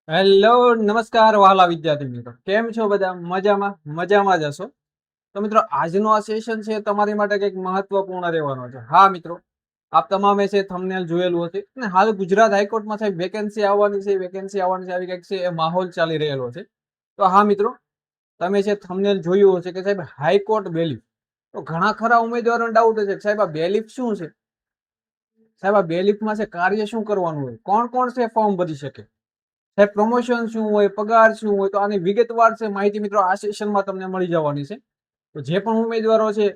Hello, નમસ્કાર વહાલા વિદ્યાર્થી મિત્રો. કેમ છો બધા? મજામાં? મજામાં જ હશો. તો મિત્રો, આજનો આ સેશન છે તમારી માટે કંઈક મહત્વપૂર્ણ રહેવાનો છે. હા મિત્રો, આપ તમામે છે થંબનેલ જોયેલું હશે અને હાલ ગુજરાત હાઈકોર્ટમાં સાહેબ વેકેન્સી આવવાની છે, આવી કંઈક છે, એ માહોલ ચાલી રહેલો છે. તો હા મિત્રો, તમે છે થંબનેલ જોયું હશે કે સાહેબ હાઈકોર્ટ બેલીફ. તો ઘણા ખરા ઉમેદવારોને ડાઉટ છે કે સાહેબ આ બેલીફ શું છે? સાહેબ આ બેલીફમાં છે કાર્ય શું કરવાનું હોય? કોણ કોણ છે ફોર્મ ભરી શકે? સાહેબ પ્રમોશન શું હોય, પગાર શું હોય? તો આની વિગતવાર છે માહિતી મિત્રો આ સેશનમાં તમને મળી જવાની છે. તો જે પણ ઉમેદવારો છે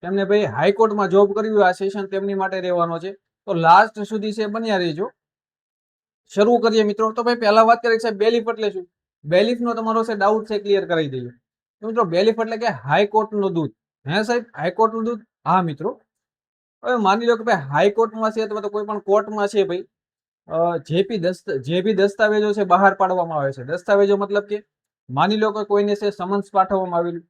તેમને ભાઈ હાઈકોર્ટમાં જોબ કરવી હોય, આ સેશન તેમની માટે રહેવાનો છે. તો લાસ્ટ સુધી છે બન્યા રહેજો. શરૂ કરીએ મિત્રો. તો ભાઈ પહેલા વાત કરીએ સાહેબ બેલીફ એટલે શું? બેલીફ નો તમારો છે ડાઉટ છે ક્લિયર કરાવી દઈએ. તો મિત્રો બેલીફ એટલે કે હાઈકોર્ટ નું દૂત. હે સાહેબ, હાઈકોર્ટ નું દૂત? હા મિત્રો. હવે માની લો કે ભાઈ હાઈકોર્ટમાં છે અથવા તો કોઈ પણ કોર્ટમાં છે ભાઈ, જે બી દસ્તાવેજો છે બહાર પાડવામાં આવે છે. દસ્તાવેજો મતલબ કે માની લો કે કોઈને છે સમન્સ પાઠવવામાં આવેલું,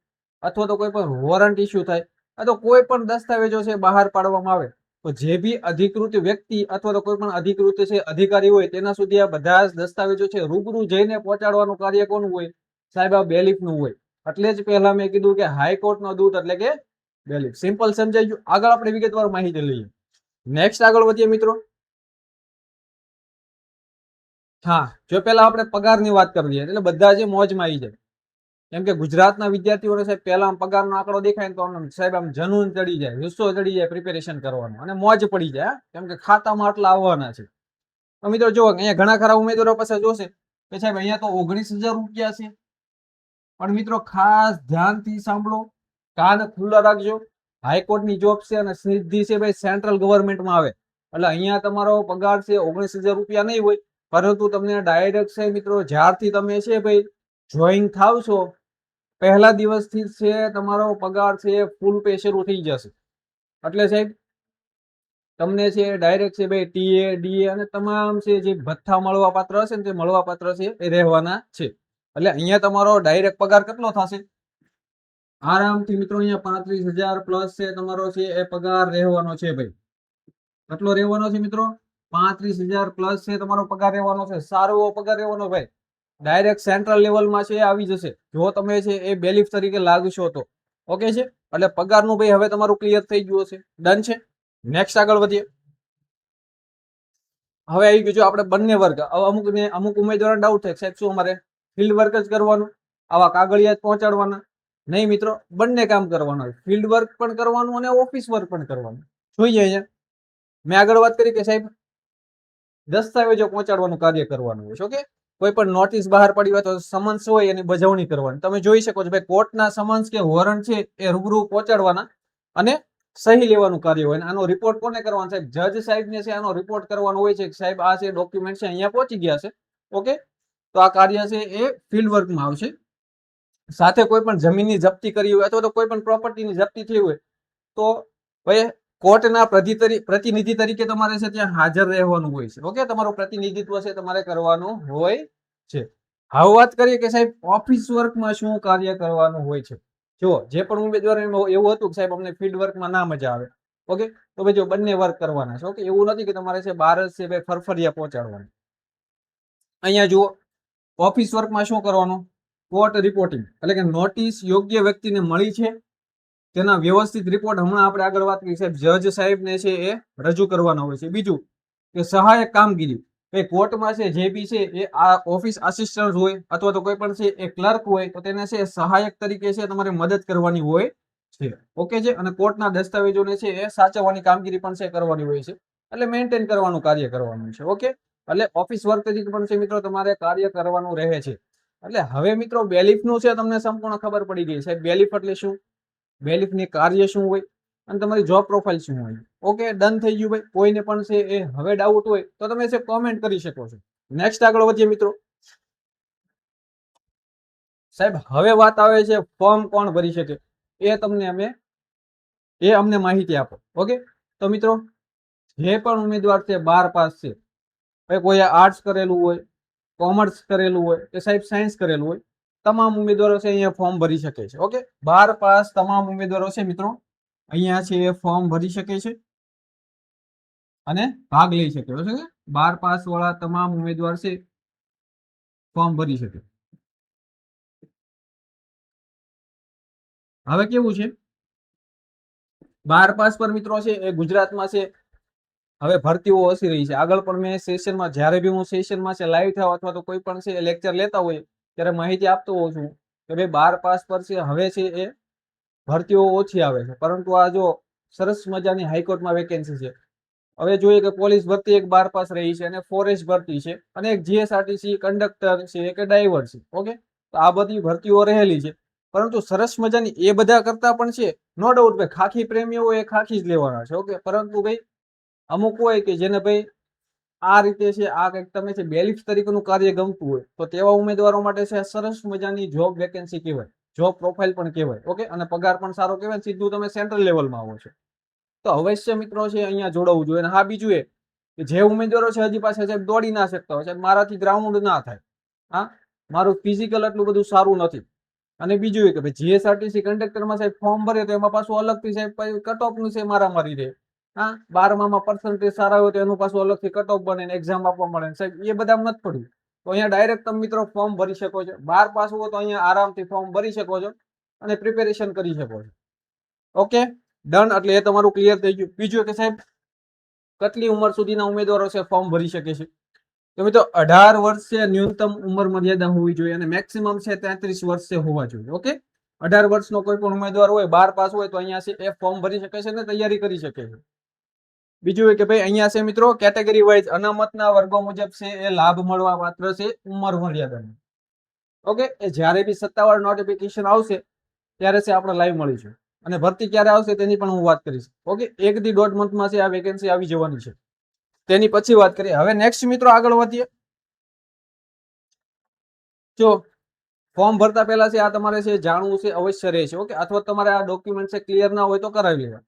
અથવા તો કોઈ પણ વોરંટ ઇસ્યુ થાય, અથવા કોઈ પણ દસ્તાવેજો છે બહાર પાડવામાં આવે, તો જે બી અધિકૃત વ્યક્તિ અથવા તો કોઈ પણ અધિકૃત છે અધિકારી હોય તેના સુધી આ બધા જ દસ્તાવેજો છે રૂબરૂ જઈને પહોંચાડવાનું કાર્ય કોનું હોય? સાહેબ આ બેલીફ નું હોય. એટલે જ પહેલા મેં કીધું કે હાઈકોર્ટ નો દૂત એટલે કે બેલીફ. સિમ્પલ સમજાઈ ગયું? આગળ આપણે વિગતવાર માહિતી લઈએ. નેક્સ્ટ આગળ વધીએ મિત્રો. હા, જો પેલા આપણે પગારની વાત કરીએ એટલે બધા જે મોજમાં આવી જાય. કેમ કે ગુજરાતના વિદ્યાર્થીઓને સાહેબ પહેલા પગારનો આંકડો દેખાય ને તો સાહેબ આમ જનૂન ચડી જાય, જુસ્સો ચડી જાય પ્રિપેરેશન કરવાનો અને મોજ પડી જાય. કેમ કે ખાતામાં આટલા આવવાના છે. તો મિત્રો જો અહીંયા ઘણા ખરા ઉમેદવારો પાસે જોશે કે સાહેબ અહીંયા તો 19,000 રૂપિયા છે. પણ મિત્રો ખાસ ધ્યાનથી સાંભળો, કાન ખુલ્લા રાખજો. હાઈકોર્ટની જોબ છે અને સીધી છે ભાઈ સેન્ટ્રલ ગવર્મેન્ટમાં આવે. એટલે અહીંયા તમારો પગાર છે 19,000 રૂપિયા નહીં હોય, પરંતુ તમને ડાયરેક્ટ છે મિત્રો જ્યારથી તમે છે ભાઈ જોઈન થાવ છો પહેલા દિવસથી છે તમારો પગાર છે ફૂલ પે શરૂ થઈ જશે. એટલે સાહેબ તમને છે ડાયરેક્ટ છે ભાઈ ટીએ ડીએ અને તમામ છે જે ભથ્થા મળવા પાત્ર હશે ને તે મળવા પાત્ર છે એ રહેવાના છે. એટલે અહીંયા તમારો ડાયરેક્ટ પગાર કેટલો થશે? આરામથી મિત્રો અહીંયા 35,000 પ્લસ છે તમારો છે એ પગાર રહેવાનો છે ભાઈ. કેટલો રહેવાનો છે મિત્રો? 35,000 પ્લસ છે તમારો પગાર રહેવાનો છે. સારો એવો પગાર રહેવાનો ભાઈ. ડાયરેક્ટ સેન્ટ્રલ લેવલમાં છે આવી જશે જો તમે છે એ બેલીફ તરીકે લાગશો તો. ઓકે છે? એટલે પગારનું ભાઈ હવે તમારું ક્લિયર થઈ ગયું હશે. ડન છે? નેક્સ્ટ આગળ વધીએ. હવે આવી ગયું આપણે બંને વર્ગ. અમુક ઉમેદવારો ડાઉટ થાય સાહેબ શું અમારે ફિલ્ડ વર્ક જ કરવાનું, આવા કાગળિયા જ પહોંચાડવાના? નહીં મિત્રો, બંને કામ કરવાનું હોય. ફિલ્ડ વર્ક પણ કરવાનું અને ઓફિસ વર્ક પણ કરવાનું. જોઈએ અહીંયા મેં આગળ વાત કરી કે સાહેબ દસ્તાવેજો પહોંચાડવાનું કાર્ય કરવાનું હોય. ઓકે, કોઈ પણ નોટિસ બહાર પડી હોય તો સમન્સ હોય એની બજવણી કરવાની. તમે જોઈ શકો છો ભાઈ કોર્ટના સમન્સ કે વોરંટ છે એ રૂબરૂ પહોંચાડવાના અને સહી લેવાનું કાર્ય હોય. આનો રિપોર્ટ કોને કરવાનો? સાહેબ જજ સાહેબને છે આનો રિપોર્ટ કરવાનો હોય છે. સાહેબ આ છે ડોક્યુમેન્ટ છે અહીંયા પહોંચી ગયા છે. ઓકે, તો આ કાર્ય છે એ ફિલ્ડ વર્કમાં આવશે. સાથે કોઈ પણ જમીનની જપ્તી કરી હોય અથવા તો કોઈ પણ પ્રોપર્ટીની જપ્તી થઈ હોય તો ભાઈ કોર્ટના પ્રતિનિધિ તરીકે તમારે છે ત્યાં હાજર રહેવાનું હોય છે. ઓકે, તમારું પ્રતિનિધિત્વ છે તમારે કરવાનું હોય છે. હવે વાત કરીએ કે સાહેબ ઓફિસ વર્કમાં શું કાર્ય કરવાનું હોય છે. જો જે પણ ઉમેદવાર એવું હતું કે સાહેબ અમને ફિલ્ડ વર્કમાં ના મજા આવે, ઓકે, તો ભાઈ જો બંને વર્ક કરવાના છે. ઓકે, એવું નથી કે તમારે છે બહાર જ છે ભાઈ ફરફરિયા પહોંચાડવાનું. અહીંયા જુઓ ઓફિસ વર્કમાં શું કરવાનું? કોર્ટ રિપોર્ટિંગ એટલે કે નોટિસ યોગ્ય વ્યક્તિને મળી છે તેના વ્યવસ્થિત રિપોર્ટ હમણાં આપણે આગળ વાત કરી સાહેબ જજ સાહેબને છે એ રજૂ કરવાના હોય છે. બીજું કે સહાયક કામગીરી એ કોર્ટમાં છે જે બી છે એ આ ઓફિસ આસિસ્ટન્ટ હોય અથવા તો કોઈ પણ છે એ ક્લર્ક હોય તો તેને છે સહાયક તરીકે છે તમારે મદદ કરવાની હોય છે. ઓકે છે? અને કોર્ટના દસ્તાવેજોને છે એ સાચવવાની કામગીરી પણ છે કરવાની હોય છે. એટલે મેન્ટેન કરવાનું કાર્ય કરવાનું છે. ઓકે, એટલે ઓફિસ વર્ક તરીકે પણ છે મિત્રો તમારે કાર્ય કરવાનું રહે છે. એટલે હવે મિત્રો બેલીફ નું છે તમને સંપૂર્ણ ખબર પડી ગઈ. સાહેબ બેલીફ એટલે શું, બેલીફની કાર્ય શું હોય અને તમારી જોબ પ્રોફાઇલ શું હોય. ઓકે, ડન થઈ ગયું ભાઈ. કોઈને પણ છે એ હવે ડાઉટ હોય તો તમે છે કોમેન્ટ કરી શકો છો. નેક્સ્ટ આગળ વધીએ મિત્રો. સાહેબ હવે વાત આવે છે ફોર્મ કોણ ભરી શકે એ તમને અમને માહિતી આપો. ઓકે, તો મિત્રો જે પણ ઉમેદવાર છે 12 પાસ છે, કોઈ આર્ટ્સ કરેલું હોય, કોમર્સ કરેલું હોય કે સાહેબ સાયન્સ કરેલું હોય, તમામ ઉમેદવારો છે અહીંયા ફોર્મ ભરી શકે છે. ઓકે, 12 પાસ તમામ ઉમેદવારો છે મિત્રો અહીંયા છે એ ફોર્મ ભરી શકે છે અને ભાગ લઈ શકે છે. 12 પાસ વાળા તમામ ઉમેદવાર છે ફોર્મ ભરી શકે. હવે કેવું છે, 12 પાસ પર મિત્રો છે એ ગુજરાતમાં છે હવે ભરતીઓ ઓછી રહી છે. આગળ પણ મેં સેશનમાં, જ્યારે બી હું સેશનમાં છે લાઈવ થાવ અથવા તો કોઈ પણ છે લેક્ચર લેતા હોય ત્યારે માહિતી આપતો હોઉં છું કે ભાઈ 12 પાસ પર છે હવે છે એ ભરતીઓ ઓછી આવે છે. પરંતુ આ જો સરસ મજાની હાઈકોર્ટમાં વેકેન્સી છે. હવે જોઈએ કે પોલીસ ભરતી એક 12 પાસ રહી છે અને ફોરેસ્ટ ભરતી છે અને એક જીએસઆરટીસી કંડક્ટર છે કે ડ્રાઈવર છે. ઓકે, તો આ બધી ભરતીઓ રહેલી છે. પરંતુ સરસ મજાની એ બધા કરતા પણ છે નો ડાઉટ ભાઈ ખાખી પ્રેમીઓ એ ખાખી જ લેવાના છે. ઓકે, પરંતુ ભાઈ અમુક હોય કે જેને ભાઈ આ રીતે છે આ કંઈક તમે છે બેલિફ તરીકેનું કાર્ય ગમતું હોય તો તેવા ઉમેદવારો માટે છે સરસ મજાની જોબ વેકેન્સી કહેવાય, જોબ પ્રોફાઇલ પણ કહેવાય. ઓકે, અને પગાર પણ સારો કહેવાય, સીધું તમે સેન્ટ્રલ લેવલમાં આવો છો. તો અવશ્ય મિત્રો છે અહીંયા જોડાવવું જોઈએ. અને હા, બીજું એ કે જે ઉમેદવારો છે હજી પાસે સાહેબ દોડી ના શકતા હોય, સાહેબ મારાથી ગ્રાઉન્ડ ના થાય, હા મારું ફિઝિકલ એટલું બધું સારું નથી, અને બીજું એ કે ભાઈ જીએસઆરટીસી કંડક્ટરમાં સાહેબ ફોર્મ ભરે તો એમાં પાછું અલગથી સાહેબ કટ ઓફનું છે મારામારી રહે. હા, 12માં પર્સન્ટેજ સારા હોય તો એનું પાછું અલગથી કટ ઓફ બને ને એક્ઝામ આપવા મળે સાહેબ, એ બધા નથી પડ્યું. તો અહીંયા ડાયરેક્ટ તમે મિત્રો ફોર્મ ભરી શકો છો. 12 પાસ હોય તો અહીંયા આરામથી ફોર્મ ભરી શકો છો અને પ્રિપેરેશન કરી શકો છો. ઓકે ડન, એટલે એ તમારું ક્લિયર થઈ ગયું. બીજું કે સાહેબ કેટલી ઉંમર સુધીના ઉમેદવારો છે ફોર્મ ભરી શકે છે? તો મિત્રો 18 વર્ષે ન્યૂનતમ ઉંમર મર્યાદા હોવી જોઈએ અને મેક્સિમમ છે 33 વર્ષે હોવા જોઈએ. ઓકે, 18 વર્ષનો કોઈ પણ ઉમેદવાર હોય 12 પાસ હોય તો અહીંયા છે એ ફોર્મ ભરી શકે છે ને તૈયારી કરી શકે છે. બીજું કે ભાઈ અહીંયા છે મિત્રો કેટેગરી વાઇઝ અનામતના વર્ગો મુજબ છે એ લાભ મળવા પાત્ર છે ઉંમર મર્યાદામાં. ઓકે, એ જ્યારે બી સત્તાવાર નોટિફિકેશન આવશે ત્યારે છે આપણે લાઈવ મળીશું અને ભરતી ક્યારે આવશે તેની પણ હું વાત કરીશ. ઓકે, 1 થી 1.5 મંથમાં છે આ વેકેન્સી આવી જવાની છે, તેની પછી વાત કરીએ. હવે નેક્સ્ટ મિત્રો આગળ વધીએ. જો ફોર્મ ભરતા પહેલા છે આ તમારે છે જાણવું છે અવશ્ય રહેશે. ઓકે, અથવા તમારે આ ડોક્યુમેન્ટ છે ક્લિયર ના હોય તો કરાવી લેવા.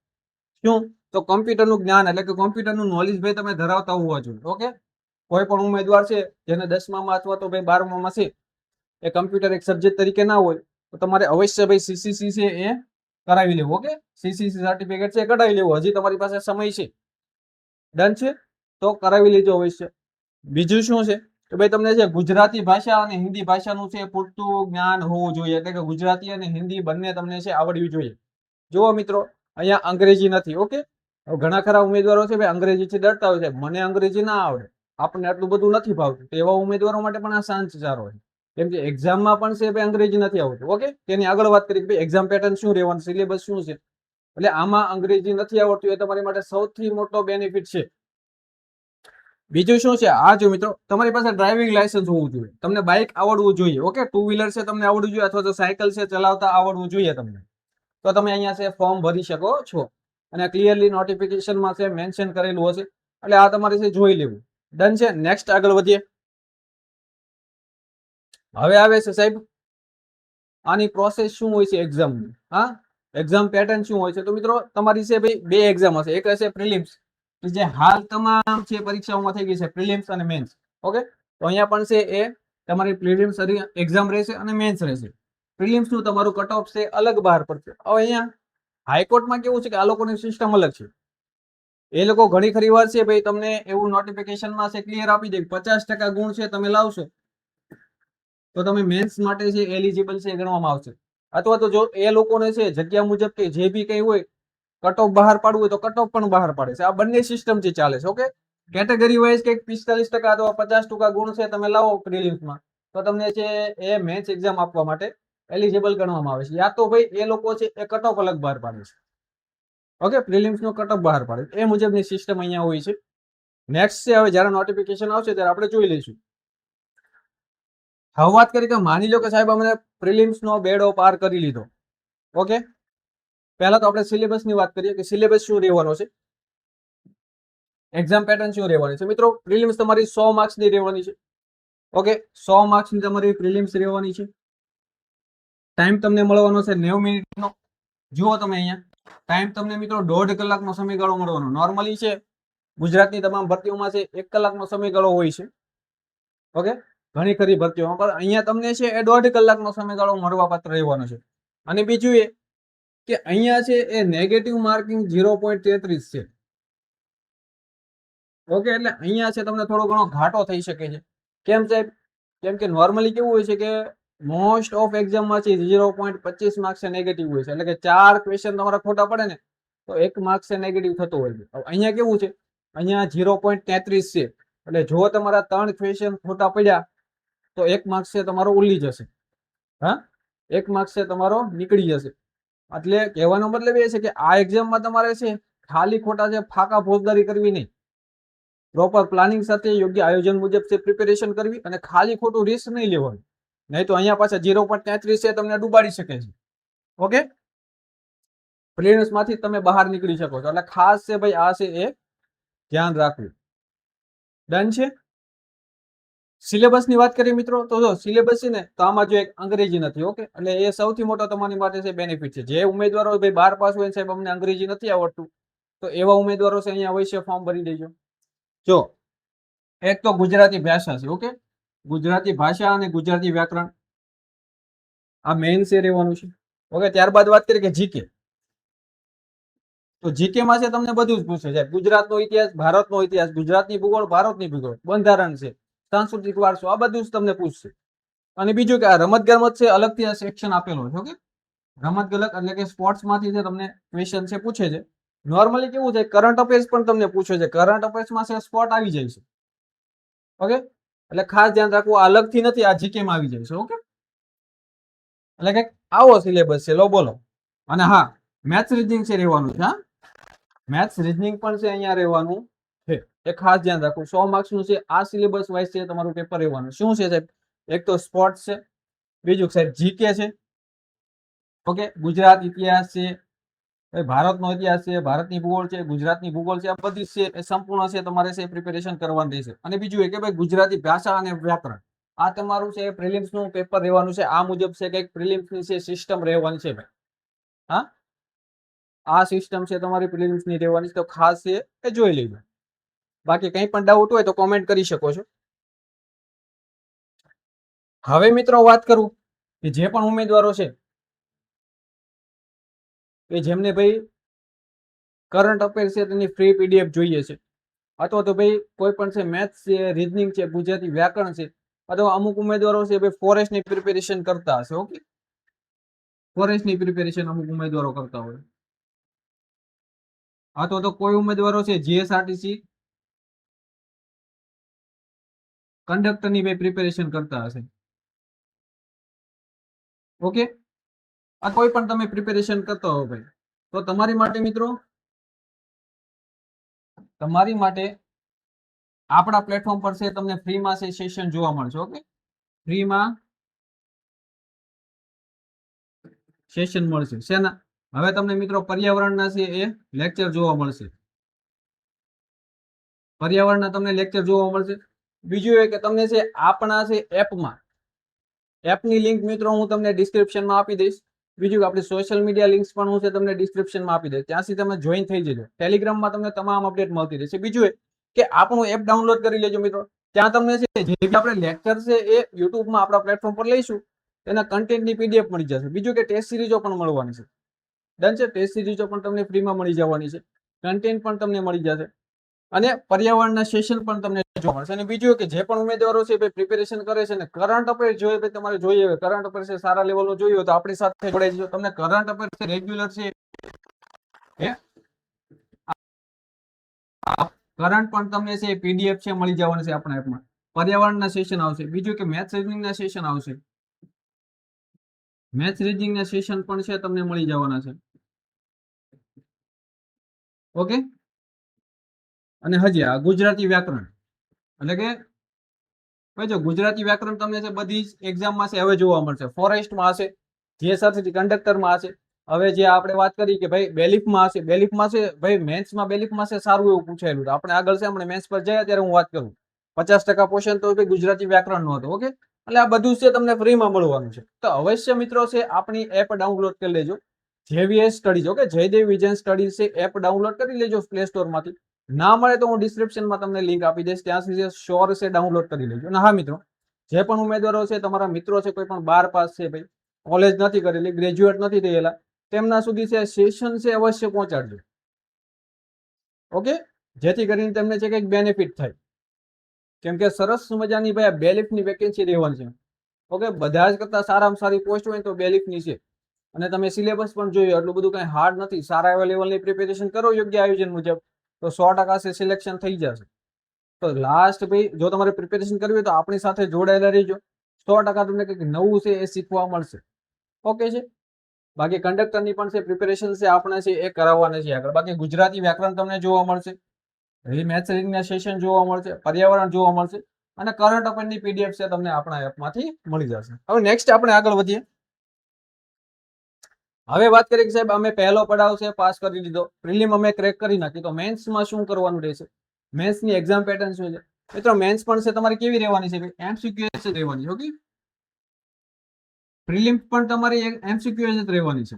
શું? તો કોમ્પ્યુટરનું જ્ઞાન એટલે કે કોમ્પ્યુટરનું નોલેજ ભાઈ તમે ધરાવતા હોવા જોઈએ. ઓકે, કોઈ પણ ઉમેદવાર છે જેને 10મામાં અથવા તો ભાઈ 12મામાં છે એ કમ્પ્યુટર એક સબ્જેક્ટ તરીકે ના હોય તો તમારે અવશ્ય ભાઈ સીસીસી છે એ કરાવી લેવું. ઓકે, સીસીસી સર્ટિફિકેટ છે કઢાવી લેવું. હજી તમારી પાસે સમય છે. ડન છે, તો કરાવી લેજો અવશ્ય. બીજું શું છે કે ભાઈ તમને છે ગુજરાતી ભાષા અને હિન્દી ભાષાનું છે પૂરતું જ્ઞાન હોવું જોઈએ, એટલે કે ગુજરાતી અને હિન્દી બંને તમને છે આવડવી જોઈએ. જુઓ મિત્રો અહીંયા અંગ્રેજી નથી. ઓકે, ઘણા ખરા ઉમેદવારો છે ભાઈ અંગ્રેજીથી ડરતા હોય છે, મને અંગ્રેજી ના આવડે, આપણને આટલું બધું નથી ભાવતું, એવા ઉમેદવારો માટે પણ આ શાંત વિચારો હોય. કેમ કે એક્ઝામમાં પણ છે ભાઈ અંગ્રેજી નથી આવડતું. ઓકે, તેની આગળ વાત કરી ભાઈ એક્ઝામ પેટર્ન શું રહેવાનું, સિલેબસ શું છે, એટલે આમાં અંગ્રેજી નથી આવડતું એ તમારી માટે સૌથી મોટો બેનિફિટ છે. બીજું શું છે, આ જો મિત્રો તમારી પાસે ડ્રાઇવિંગ લાયસન્સ હોવું જોઈએ, તમને બાઇક આવડવું જોઈએ. ઓકે, 2 વ્હીલર છે તમને આવડવું જોઈએ અથવા તો સાયકલ છે ચલાવતા આવડવું જોઈએ તમને, તો તમે અહીંયા છે ફોર્મ ભરી શકો છો. અને ક્લિયરલી નોટિફિકેશનમાં છે મેન્શન કરેલું હશે, એટલે આ તમારે છે જોઈ લેવું. ડન છે. નેક્સ્ટ આગળ વધીએ. હવે આવે છે સાહેબ આની પ્રોસેસ શું હોય છે એક્ઝામની. હા, એક્ઝામ પેટર્ન શું હોય છે? તો મિત્રો તમારી છે ભાઈ 2 એક્ઝામ હશે. એક હશે પ્રિલિમ્સ, જે હાલ તમામ છે પરીક્ષાઓમાં થઈ ગઈ છે, પ્રિલિમ્સ અને મેન્સ. ઓકે, તો અહીંયા પણ છે એ તમારી પ્રિલિમ્સ એક્ઝામ રહેશે અને મેન્સ રહેશે. પ્રિલિમ્સ નું તમારું કટ ઓફ છે અલગ બહાર પડશે. હવે અહીંયા હાઈકોર્ટમાં કેવું છે કે આ લોકોની સિસ્ટમ અલગ છે. એ લોકો ઘણી ખરી વાર છે ભાઈ તમને એવું નોટિફિકેશનમાં છે ક્લિયર આપી દે 50% ગુણ છે તમે લાવશો તો તમે મેન્સ માટે છે એલિજિબલ છે ગણવામાં આવશે. અથવા તો જો એ લોકોને છે જગ્યા મુજબ કે જે બી કઈ હોય કટ ઓફ બહાર પાડવું હોય તો કટ ઓફ પણ બહાર પાડે છે. આ બંને સિસ્ટમ થી ચાલે છે. ઓકે, કેટેગરી વાઇઝ કંઈક 45% અથવા 50% ગુણ છે તમે લાવો પ્રિલિમ્સમાં તો તમને છે એ મેન્સ એક્ઝામ આપવા માટે એલિજિબલ ગણવામાં આવે છે. યા તો ભાઈ એ લોકો છે એ કટ ઓફ અલગ બહાર પાડે છે. ઓકે, પ્રિલિમ્સ નો કટ ઓફ બહાર પાડે એ મુજબની સિસ્ટમ અહીંયા હોય છે. નેક્સ્ટ છે હવે જ્યારે નોટિફિકેશન આવશે ત્યારે આપણે જોઈ લઈશું. હવે વાત કરી કે માની લો કે સાહેબ અમને પ્રિલિમ્સ નો બેડો પાર કરી લીધો. ઓકે, પહેલા તો આપણે સિલેબસ ની વાત કરીએ કે સિલેબસ શું રહેવાનો છે, એક્ઝામ પેટર્ન શું રહેવાની છે. મિત્રો પ્રિલિમ્સ તમારી 100 માર્ક્સ ની રહેવાની છે. ઓકે, 100 માર્ક્સ ની તમારી પ્રિલિમ્સ રહેવાની છે. ટાઈમ તમને મળવાનો છે 90 મિનિટનો. જુઓ તમે અહીંયા ટાઈમ તમને મિત્રો 1.5 કલાકનો સમયગાળો મળવાનો. નોર્મલી છે ગુજરાતની તમામ ભરતીઓમાં છે 1 કલાકનો સમયગાળો હોય છે. ઓકે, ઘણી ખરી ભરતીઓમાં, પણ અહીંયા તમને છે એ 1.5 કલાકનો સમયગાળો મળવા પાત્ર રહેવાનો છે. અને બીજું એ કે અહીંયા છે એ નેગેટિવ માર્કિંગ 0.33 છે. ઓકે, એટલે અહીંયા છે તમને થોડો ઘણો ઘાટો થઈ શકે છે. કેમ સાહેબ? કેમ કે નોર્મલી કેવું હોય છે કે મોસ્ટ ઓફ એક્ઝામમાંથી 0.25 માર્ક્સ નેગેટિવ હોય છે, એટલે કે 4 ક્વેશ્ચન તમારા ખોટા પડે ને તો 1 માર્ક્સ નેગેટિવ થતો હોય છે. અહીંયા કેવું છે, અહીંયા 0.33 છે, એટલે જો તમારા 3 ક્વેશ્ચન ખોટા પડ્યા તો 1 માર્ક્સ છે તમારો ઉલી જશે. હા, 1 માર્ક્સ છે તમારો નીકળી જશે. એટલે કહેવાનો મતલબ એ છે કે આ એક્ઝામમાં તમારે છે ખાલી ખોટા છે ફાકા ફોજદારી કરવી નહીં, પ્રોપર પ્લાનિંગ સાથે યોગ્ય આયોજન મુજબ છે પ્રિપેરેશન કરવી અને ખાલી ખોટું રિસ્ક નહીં લેવાનું, નહીં તો અહીંયા પાછા 0.33 છે તમને ડૂબાડી શકે છે. ઓકે, પ્રિલિમ્સ માંથી તમે બહાર નીકળી શકો છો, એટલે ખાસ છે ભાઈ આ છે એ ધ્યાન રાખવું. ડન છે. સિલેબસ ની વાત કરીએ મિત્રો તો જો સિલેબસ છે ને તો આમાં જો એક અંગ્રેજી નથી. ઓકે, એટલે એ સૌથી મોટો તમારી માટે છે બેનિફિટ છે. જે ઉમેદવારો ભાઈ 12 પાસ હોય સાહેબ અમને અંગ્રેજી નથી આવડતું તો એવા ઉમેદવારો છે અહીંયા અવશ્ય ફોર્મ ભરી દેજો. જો એક તો ગુજરાતી ભાષા છે. ઓકે, ગુજરાતી ભાષા અને ગુજરાતી વ્યાકરણ આ મેઇન છે રહેવાનું છે. ઓકે, ત્યારબાદ વાત કરીએ કે જીકે. તો જીકે માં છે તમને બધું જ પૂછે છે, ગુજરાતનો ઇતિહાસ, ભારતનો ઇતિહાસ, ગુજરાતની ભૂગોળ, ભારતની ભૂગોળ, બંધારણ છે, સાંસ્કૃતિક વારસો, આ બધું જ તમને પૂછશે. અને બીજું કે આ રમત ગમત છે અલગથી આ સેક્શન આપેલો છે. ઓકે, રમત ગમત એટલે કે સ્પોર્ટ્સ માંથી છે તમને ક્વેશ્ચન છે પૂછે છે. નોર્મલી કેવું છે કરંટ અફેર્સ પણ તમને પૂછે છે, કરંટ અફેર્સ માં છે સ્પોર્ટ આવી જાય છે. ઓકે, એટલે ખાસ ધ્યાન રાખવું, આ અલગથી નથી, આ જીકે માં આવી જાય છે. ઓકે, એટલે કે આવો સિલેબસ છે. લો બોલો. અને હા, મેથ્સ રીઝનિંગ છે રહેવાનું છે. હા, મેથ્સ રીઝનિંગ પણ છે અહીંયા રહેવાનું છે, એ ખાસ ધ્યાન રાખવું. 100 માર્ક્સ નું છે આ સિલેબસ વાઇઝ છે તમારું પેપર રહેવાનું. શું છે સાહેબ? એક તો સ્પોર્ટ્સ છે, બીજું સાહેબ જીકે છે. ઓકે, ગુજરાત ઇતિહાસ છે, ભારતનો ઇતિહાસ છે, ભારતની ભૂગોળ છે, ગુજરાતની ભૂગોળ છે, આ બધી છે એ સંપૂર્ણ છે તમારે છે પ્રિપેરેશન કરવાની રહેશે. અને બીજું એ કે ભાઈ ગુજરાતી ભાષા અને વ્યાકરણ આ તમારું છે પ્રિલિમ્સ નું પેપર રહેવાનું છે. આ મુજબ છે કે પ્રિલિમ્સ ની છે સિસ્ટમ રહેવાની છે ભાઈ. હા, આ સિસ્ટમ છે તમારી પ્રિલિમ્સ ની રહેવાની, તો ખાસ છે એ જોઈ લેજો. બાકી કંઈ પણ ડાઉટ હોય તો કોમેન્ટ કરી શકો છો. હવે મિત્રો વાત કરું કે જે પણ ઉમેદવારો છે કે જેમને ભાઈ કરંટ અફેર છે તેની ફ્રી પીડીએફ જોઈએ છે, અથવા તો ભાઈ કોઈ પણ છે મેથ્સ છે, રીઝનિંગ છે, ગુજરાતી વ્યાકરણ છે, અથવા અમુક ઉમેદવારો છે ભાઈ ફોરેસ્ટ ની પ્રિપેરેશન કરતા હશે. ઓકે, ફોરેસ્ટ ની પ્રિપેરેશન અમુક ઉમેદવારો કરતા હોય, અથવા તો કોઈ ઉમેદવારો છે જીએસઆરટીસી કંડક્ટર ની ભાઈ પ્રિપેરેશન કરતા હશે. ઓકે, આ કોઈ પણ તમે પ્રિપેરેશન કરતા હો ભાઈ તો તમારી માટે મિત્રો, તમારી માટે આપણા પ્લેટફોર્મ પર છે તમને ફ્રીમાં છે સેશન જોવા મળશે. ઓકે, ફ્રીમાં સેશન મળશે. શેના? હવે તમને મિત્રો પર્યાવરણના છે એ લેક્ચર જોવા મળશે. પર્યાવરણના તમને લેક્ચર જોવા મળશે. બીજું એ કે તમને છે આપણા છે એપમાં, એપની લિંક મિત્રો હું તમને ડિસ્ક્રિપ્શનમાં આપી દઈશ. બીજું કે આપણી સોશિયલ મીડિયા લિંક્સ પણ હું છે તમને ડિસ્ક્રિપ્શનમાં આપી દઈશ, ત્યાંથી તમે જોઈન થઈ જજો. ટેલિગ્રામમાં તમને તમામ અપડેટ મળતી રહેશે. બીજું કે આપણું એપ ડાઉનલોડ કરી લેજો મિત્રો. ત્યાં તમને છે જે બી આપણે લેક્ચર છે એ યુટ્યુબમાં આપણા પ્લેટફોર્મ પર લઈશું એના કન્ટેન્ટની પીડીએફ મળી જશે. બીજું કે ટેસ્ટ સિરીઝો પણ મળવાની છે. ડન છે, ટેસ્ટ સિરીઝો પણ તમને ફ્રીમાં મળી જવાની છે, કન્ટેન્ટ પણ તમને મળી જશે અને પર્યાવરણના સેશન પણ તમને જોવા મળશે. અને બીજું કે જે પણ ઉમેદવારો છે પ્રિપેરેશન કરે છે ને કરંટ અફેર જોઈએ તમારે જોઈએ કરંટ અફેર છે સારા લેવલનો જોઈએ તો આપણી સાથે જોડાઈ જજો. તમને કરંટ અફેર છે રેગ્યુલર છે કરંટ પણ તમને છે પીડીએફ છે મળી જવાની છે આપણા એપમાં. પર્યાવરણના સેશન આવશે, બીજું કે મેથ્સ રીઝનિંગના સેશન આવશે, મેથ્સ રીઝનિંગના સેશન પણ છે તમને મળી જવાના છે. ઓકે, અને હજી આ ગુજરાતી વ્યાકરણ એટલે કે ભાઈ જો ગુજરાતી વ્યાકરણ તમને છે બધી જ એક્ઝામમાં છે હવે જોવા મળશે. ફોરેસ્ટમાં હશે, જીએસઆરટી કંડક્ટરમાં હશે. હવે જે આપણે વાત કરી કે ભાઈ બેલીફમાં હશે, બેલીફમાં છે ભાઈ મેથ્સમાં બેલીફમાં છે સારું એવું પૂછાયેલું. આપણે આગળ છે આપણે મેથ્સ પર જઈએ ત્યારે હું વાત કરું 50% પોર્શન તો ભાઈ ગુજરાતી વ્યાકરણનો હતો. ઓકે, એટલે આ બધું છે તમને ફ્રીમાં મળવાનું છે. તો અવશ્ય મિત્રો છે આપણી એપ ડાઉનલોડ કરી લેજો, JVS studies. Okay, Jaydev vision studies છે એપ ડાઉનલોડ કરી લેજો પ્લે સ્ટોરમાંથી. ના મળે તો હું ડિસ્ક્રિપ્શનમાં તમને લિંક આપી દઈશ, ત્યાં સુધી શ્યોર છે ડાઉનલોડ કરી લેજો. અને હા મિત્રો, જે પણ ઉમેદવારો છે તમારા મિત્રો છે કોઈ પણ 12 પાસ છે ભાઈ, કોલેજ નથી કરેલી, ગ્રેજ્યુએટ નથી થયેલા, તેમના સુધી છે સેશન છે અવશ્ય પહોંચાડજો. ઓકે, જેથી કરીને તેમને છે કંઈક બેનિફિટ થાય. કેમ કે સરસ મજાની ભાઈ બેલિફની વેકેન્સી રહેવાની છે. ઓકે, બધા જ કરતા સારામાં સારી પોસ્ટ હોય તો બેલિફની છે. અને તમે સિલેબસ પણ જોયું, એટલું બધું કઈ હાર્ડ નથી. સારા એવા લેવલની પ્રિપેરેશન કરો યોગ્ય આયોજન મુજબ તો 100% સિલેક્શન થઈ જશે. તો લાસ્ટ ભાઈ જો તમારે પ્રિપેરેશન કરવી હોય તો આપણી સાથે જોડાયેલા રહેજો. 100% તમને કંઈક નવું છે એ શીખવા મળશે. ઓકે છે. બાકી કંડક્ટરની પણ છે પ્રિપેરેશન છે આપણે છે એ કરાવવાના છે આગળ. બાકી ગુજરાતી વ્યાકરણ તમને જોવા મળશે, મેથ્સ રીડિંગના સેશન જોવા મળશે, પર્યાવરણ જોવા મળશે અને કરંટ અફેરની પીડીએફ છે તમને આપણા એપમાંથી મળી જશે. હવે નેક્સ્ટ આપણે આગળ વધીએ. હવે વાત કરીએ કે સાહેબ અમે પહેલો પડાવ છે પાસ કરી લીધો, પ્રિલિમ અમે ક્રેક કરી નાખી, તો મેન્સમાં શું કરવાનું રહેશે? મેન્સની એક્ઝામ પેટર્ન શું છે મિત્રો? મેન્સ પણ છે તમારી કેવી રહેવાની છે? એમસીક્યુ જ રહેવાની. ઓકે, પ્રિલિમ પણ તમારી એમસીક્યુ જ રહેવાની છે.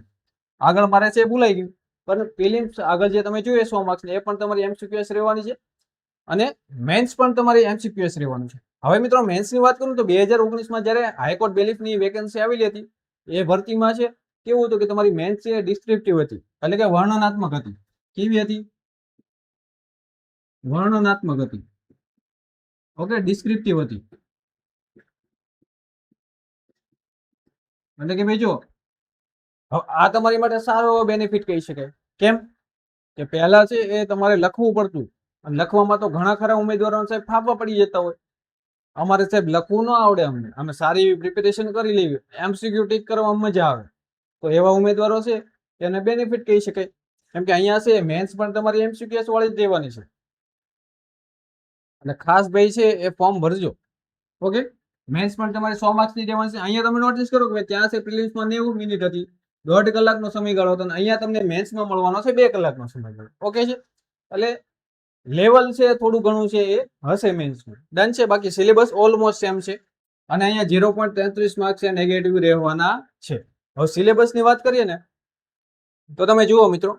આગળ મારે છે ભૂલાઈ ગયું, પણ પ્રિલિમ્સ આગળ જે તમે જોઈએ 100 માર્ક્સ એ પણ તમારી એમસીક્યુએસ રહેવાની છે અને મેન્સ પણ તમારી એમસીક્યુએસ રહેવાનું છે. હવે મિત્રો મેન્સની વાત કરું તો 2019માં જ્યારે હાઈકોર્ટ બેલિફની વેકેન્સી આવેલી હતી એ ભરતીમાં છે કેવું હતું કે તમારી મેન્સ છે ડિસ્ક્રિપ્ટિવ હતી, એટલે કે વર્ણનાત્મક હતી. કેવી હતી? વર્ણનાત્મક હતી. ઓકે, ડિસ્ક્રિપ્ટિવ હતી. એટલે કે ભાઈ જો આ તમારી માટે સારો બેનિફિટ કહી શકાય. કેમ કે પહેલા છે એ તમારે લખવું પડતું, અને લખવામાં તો ઘણા ખરા ઉમેદવારો સાહેબ ફાફા પડી જતા હોય. અમારે સાહેબ લખવું ન આવડે, અમે સારી એવી પ્રિપેરેશન કરી લેવી, એમસીક્યુ ટીક કરવામાં મજા આવે, તો એવા ઉમેદવારો છે એને બેનિફિટ કહી શકાય. કેમ કે અહીંયા છે મેન્સ પણ તમારી એમસીક્યુએસ વાળી જ દેવાની છે. અને ખાસ ભાઈ છે એ ફોર્મ ભરજો. ઓકે, મેન્સ પણ તમારે 100 માર્ક્સની દેવાની છે. અહીંયા તમે નોટિસ કરો કે ત્યાં છે પ્રિલિમ્સમાં 90 મિનિટ હતી, 1.5 કલાકનો સમયગાળો હતો, અને અહીંયા તમને મેન્સમાં મળવાનો છે 2 કલાકનો સમયગાળો. ઓકે છે, એટલે લેવલ છે થોડું ઘણું છે એ હશે મેન્સનું. ડન છે. બાકી સિલેબસ ઓલમોસ્ટ સેમ છે અને અહીંયા 0.33 માર્ક્સ છે નેગેટિવ રહેવાના છે. હવે સિલેબસની વાત કરીએ ને તો તમે જુઓ મિત્રો,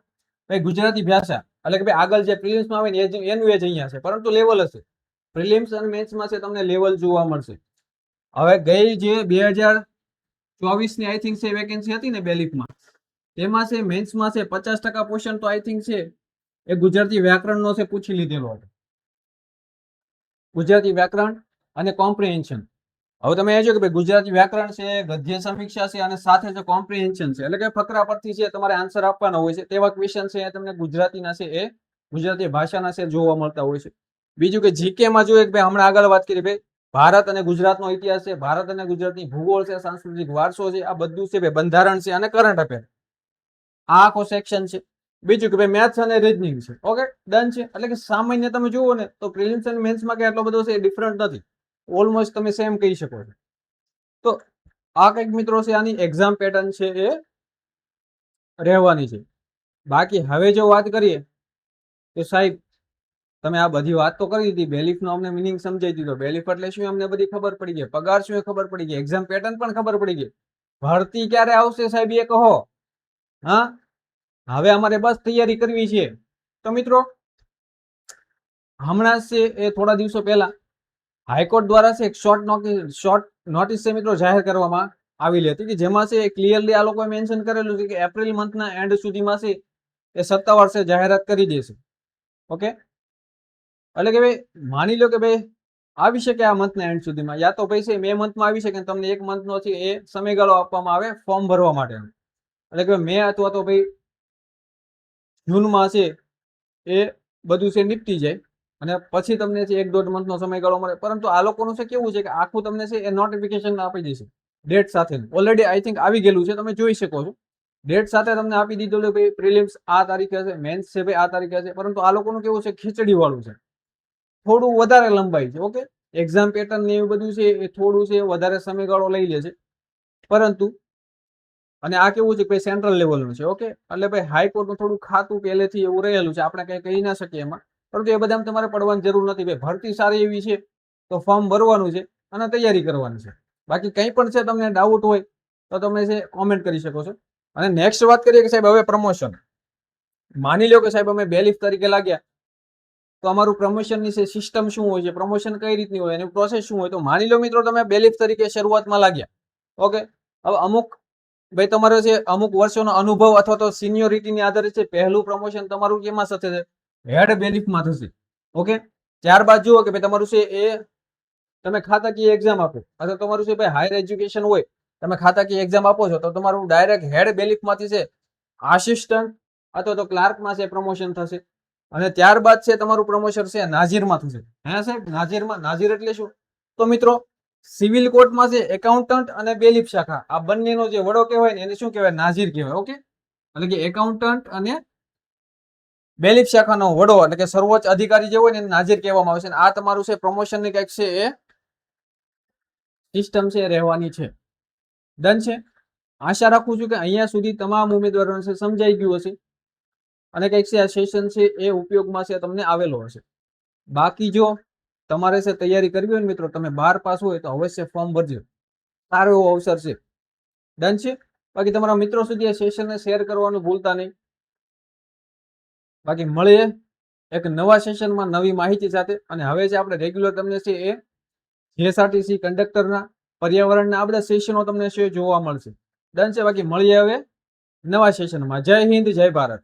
ભાઈ ગુજરાતી ભાષા એટલે કે ભાઈ આગળ જે પ્રિલિમ્સમાં આવે ને એનું એ જ અહીંયા છે, પરંતુ લેવલ હશે. પ્રિલિમ્સ અને મેન્સમાં છે તમને લેવલ જોવા મળશે. હવે ગઈ જે 2024ની આઈ થિંક છે વેકેન્સી હતી ને બેલિફમાં, તેમાં છે મેન્સમાં છે 50% પોર્શન તો આઈ થિંક છે એ ગુજરાતી વ્યાકરણનો છે પૂછી લીધેલો હતો. ગુજરાતી વ્યાકરણ અને કોમ્પ્રિહેન્શન. હવે તમે એ જો કે ભાઈ ગુજરાતી વ્યાકરણ છે, ગદ્ય સમીક્ષા છે અને સાથે છે કોમ્પ્રિહેન્શન છે, એટલે કે ફકરા પરથી છે તમારે આન્સર આપવાના હોય છે. તેવા ક્વેશ્ચન છે તમને ગુજરાતીના છે એ ગુજરાતી ભાષાના છે જોવા મળતા હોય છે. બીજું કે જીકે માં જોઈએ કે ભાઈ હમણાં આગળ વાત કરી ભાઈ ભારત અને ગુજરાતનો ઇતિહાસ છે, ભારત અને ગુજરાતની ભૂગોળ છે, સાંસ્કૃતિક વારસો છે, આ બધું છે ભાઈ બંધારણ છે અને કરંટ અફેર. આ આખો સેક્શન છે. બીજું કે ભાઈ મેથ્સ અને રીઝનિંગ છે. ઓકે, ડન છે. એટલે કે સામાન્ય તમે જુઓ ને તો પ્રિલિમ્સ અને મેન્સમાં કે આટલો બધો છે ડિફરન્ટ નથી, ઓલમોસ્ટ તમે સેમ કહી શકો છો. તો આ કંઈક મિત્રો છે આની એક્ઝામ પેટર્ન છે એ રહેવાની છે. બાકી હવે જો વાત કરીએ તો સાહેબ તમે આ બધી વાત તો કરી દીધી, બેલિફનો અમને મિનિંગ સમજાઈ દીધો, બેલિફ એટલે શું અમને બધી ખબર પડી ગઈ, પગાર શું એ ખબર પડી ગઈ, એક્ઝામ પેટર્ન પણ ખબર પડી ગઈ, ભરતી ક્યારે આવશે સાહેબ એ કહો. હા, હવે અમારે બસ તૈયારી કરવી છે. તો મિત્રો હમણાં છે એ થોડા દિવસો પહેલા હાઈકોર્ટ દ્વારા છે એક શોર્ટ નોટિસ છે મિત્રો જાહેર કરવામાં આવેલી હતી, કે જેમાં છે ક્લિયરલી આ લોકોએ મેન્શન કરેલું છે કે એપ્રિલ મંથના એન્ડ સુધીમાં છે એ સત્તાવાર છે જાહેરાત કરી દેશે. ઓકે, એટલે કે ભાઈ માની લો કે ભાઈ આવી શકે આ મંથના એન્ડ સુધીમાં, યા તો ભાઈ છે મે મંથમાં આવી શકે, તમને 1 મંથનો છે એ સમયગાળો આપવામાં આવે ફોર્મ ભરવા માટે. એટલે કે મે અથવા તો ભાઈ જૂનમાં છે એ બધું છે નીપટી જાય અને પછી તમને છે 1-1.5 મંથનો સમયગાળો મળે. પરંતુ આ લોકોનું છે કેવું છે કે આખું તમને છે એ નોટિફિકેશન આપી દેશે ડેટ સાથે. ઓલરેડી આઈ થિંક આવી ગયેલું છે, તમે જોઈ શકો છો. ડેટ સાથે તમને આપી દીધું કે ભાઈ પ્રિલિમ્સ આ તારીખે છે, મેન્સ છે ભાઈ આ તારીખે છે. પરંતુ આ લોકોનું કેવું છે ખીચડી વાળું છે, થોડું વધારે લંબાઈ છે. ઓકે, એક્ઝામ પેટર્ન ને એવું બધું છે એ થોડું છે વધારે સમયગાળો લઈ લે છે. પરંતુ અને આ કેવું છે કે સેન્ટ્રલ લેવલનું છે. ઓકે, એટલે ભાઈ હાઈકોર્ટનું થોડું ખાતું પહેલેથી એવું રહેલું છે, આપણે કઈ કહી ના શકીએ એમાં. પરંતુ એ બધા તમારે પડવાની જરૂર નથી. ભાઈ ભરતી સારી એવી છે તો ફોર્મ ભરવાનું છે અને તૈયારી કરવાની છે. બાકી કંઈ પણ છે તમને ડાઉટ હોય તો તમે છે કોમેન્ટ કરી શકો છો. અને નેક્સ્ટ વાત કરીએ કે સાહેબ હવે પ્રમોશન. માની લો કે સાહેબ અમે બેલિફ તરીકે લાગ્યા, તો અમારું પ્રમોશનની સિસ્ટમ શું હોય છે, પ્રમોશન કઈ રીતની હોય, એની પ્રોસેસ શું હોય. તો માની લો મિત્રો તમે બેલિફ તરીકે શરૂઆતમાં લાગ્યા. ઓકે, હવે અમુક ભાઈ તમારો છે અમુક વર્ષોનો અનુભવ અથવા તો સિનિયોરિટીની આધારે છે પહેલું પ્રમોશન તમારું કેમાં થશે? હેડ બેલિફમાં થશે. ઓકે, ત્યારબાદ જુઓ કે ભાઈ તમારું છે એ તમે ખાતાકીય એક્ઝામ આપો અથવા તમારું છે ભાઈ હાયર એજ્યુકેશન હોય, તમે ખાતાકીય એક્ઝામ આપો છો તો તમારું ડાયરેક્ટ હેડ બેલિફમાંથી છે આસિસ્ટન્ટ અથવા તો ક્લાર્કમાં છે પ્રમોશન થશે, અને ત્યારબાદ છે તમારું પ્રમોશન છે નાઝીરમાં થશે. હે સાહેબ, નાઝીરમાં, નાઝીર એટલે શું? તો મિત્રો સિવિલ કોર્ટમાં છે એકાઉન્ટન્ટ અને બેલીફ શાખા આ બંનેનો જે વડો કહેવાય ને એને શું કહેવાય? નાઝીર કહેવાય. ઓકે, એટલે કે એકાઉન્ટન્ટ અને બેલીફ શાખાનો વડો એટલે કે સર્વોચ્ચ અધિકારી જે હોય ને એને નાઝીર કહેવામાં આવે છે. આ તમારું છે પ્રમોશન ની કંઈક છે એ સિસ્ટમ છે રહેવાની છે. ડન છે. આશા રાખું છું કે અહીંયા સુધી તમામ ઉમેદવારોને સમજાઈ ગયું હશે અને કંઈક છે આ સેશન છે એ ઉપયોગમાં છે તમને આવેલો હશે. બાકી જો તમારે છે તૈયારી કરવી હોય ને મિત્રો, તમે 12 પાસ હોય તો અવશ્ય ફોર્મ ભરજો, સારો એવો અવસર છે. ડન છે. બાકી તમારા મિત્રો સુધી આ સેશનને શેર કરવાનું ભૂલતા નહીં. બાકી મળીએ એક નવા સેશનમાં નવી માહિતી સાથે. અને હવે જે આપણે રેગ્યુલર તમને છે એ જીએસઆરટીસી કંડક્ટરના પર્યાવરણના આ બધા સેશનો તમને છે જોવા મળશે. ડન છે. બાકી મળીએ હવે નવા સેશનમાં. જય હિન્દ, જય ભારત.